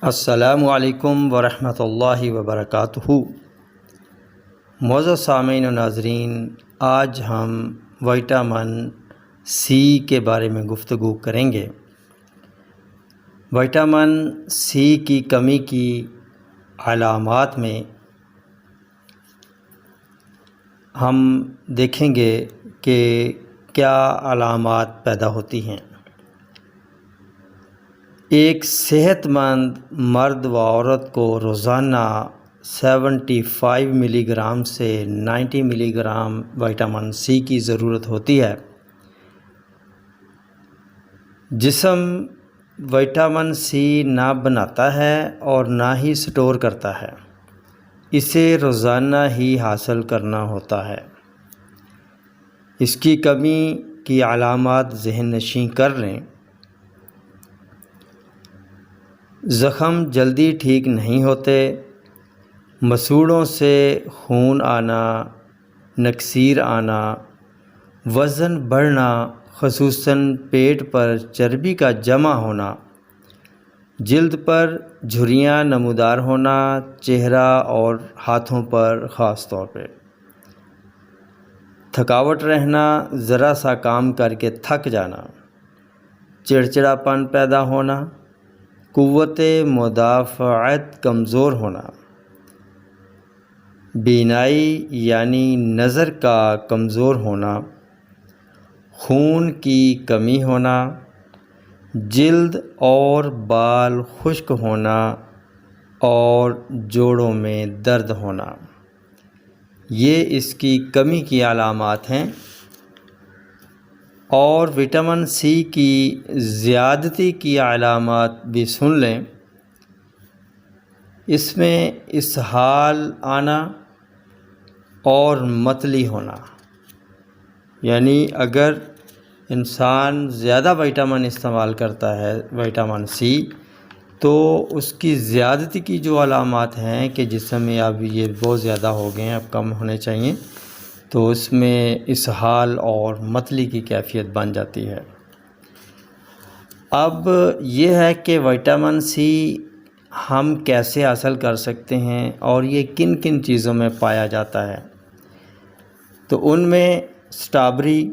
السلام علیکم ورحمۃ اللہ وبرکاتہ۔ معزز سامعین و ناظرین، آج ہم وٹامن سی کے بارے میں گفتگو کریں گے۔ وٹامن سی کی کمی کی علامات میں ہم دیکھیں گے کہ کیا علامات پیدا ہوتی ہیں۔ ایک صحت مند مرد و عورت کو روزانہ 75 ملی گرام سے 90 ملی گرام وٹامن سی کی ضرورت ہوتی ہے۔ جسم وٹامن سی نہ بناتا ہے اور نہ ہی سٹور کرتا ہے، اسے روزانہ ہی حاصل کرنا ہوتا ہے۔ اس کی کمی کی علامات ذہن نشین کر لیں۔ زخم جلدی ٹھیک نہیں ہوتے، مسوڑوں سے خون آنا، نکسیر آنا، وزن بڑھنا، خصوصاً پیٹ پر چربی کا جمع ہونا، جلد پر جھریاں نمودار ہونا، چہرہ اور ہاتھوں پر خاص طور پہ تھکاوٹ رہنا، ذرا سا کام کر کے تھک جانا، چڑچڑاپن پیدا ہونا، قوت مدافعت کمزور ہونا، بینائی یعنی نظر کا کمزور ہونا، خون کی کمی ہونا، جلد اور بال خشک ہونا اور جوڑوں میں درد ہونا، یہ اس کی کمی کی علامات ہیں۔ اور وٹامن سی کی زیادتی کی علامات بھی سن لیں۔ اس میں اسہال آنا اور متلی ہونا، یعنی اگر انسان زیادہ وٹامن استعمال کرتا ہے وٹامن سی، تو اس کی زیادتی کی جو علامات ہیں کہ جسم میں اب یہ بہت زیادہ ہو گئے ہیں، اب کم ہونے چاہیے، تو اس میں اسہال اور متلی کی کیفیت بن جاتی ہے۔ اب یہ ہے کہ وٹامن سی ہم کیسے حاصل کر سکتے ہیں اور یہ کن کن چیزوں میں پایا جاتا ہے۔ تو ان میں سٹرابری،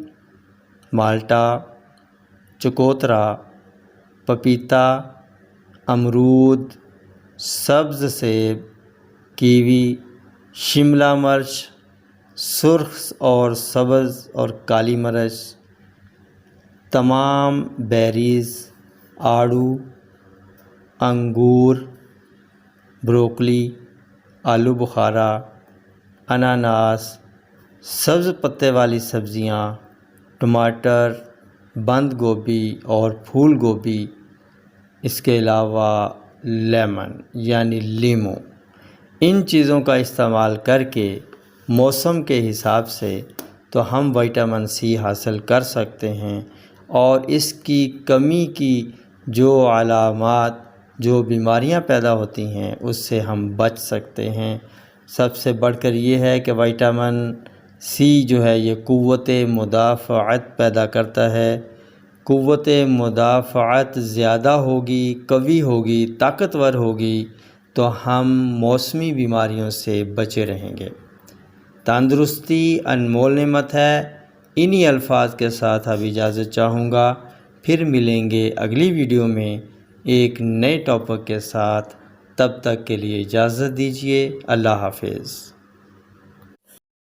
مالٹا، چکوترا، پپیتا، امرود، سبز سیب، کیوی، شملہ مرچ، سرخ اور سبز اور کالی مرچ، تمام بیریز، آڑو، انگور، بروکلی، آلو بخارا، اناناس، سبز پتے والی سبزیاں، ٹماٹر، بند گوبھی اور پھول گوبھی، اس کے علاوہ لیمن یعنی لیمو، ان چیزوں کا استعمال کر کے موسم کے حساب سے تو ہم وٹامن سی حاصل کر سکتے ہیں، اور اس کی کمی کی جو علامات، جو بیماریاں پیدا ہوتی ہیں، اس سے ہم بچ سکتے ہیں۔ سب سے بڑھ کر یہ ہے کہ وٹامن سی جو ہے یہ قوت مدافعت پیدا کرتا ہے۔ قوت مدافعت زیادہ ہوگی، قوی ہوگی، طاقتور ہوگی، تو ہم موسمی بیماریوں سے بچے رہیں گے۔ تندرستی انمول نعمت ہے۔ انہی الفاظ کے ساتھ اب اجازت چاہوں گا، پھر ملیں گے اگلی ویڈیو میں ایک نئے ٹاپک کے ساتھ۔ تب تک کے لیے اجازت دیجیے۔ اللہ حافظ۔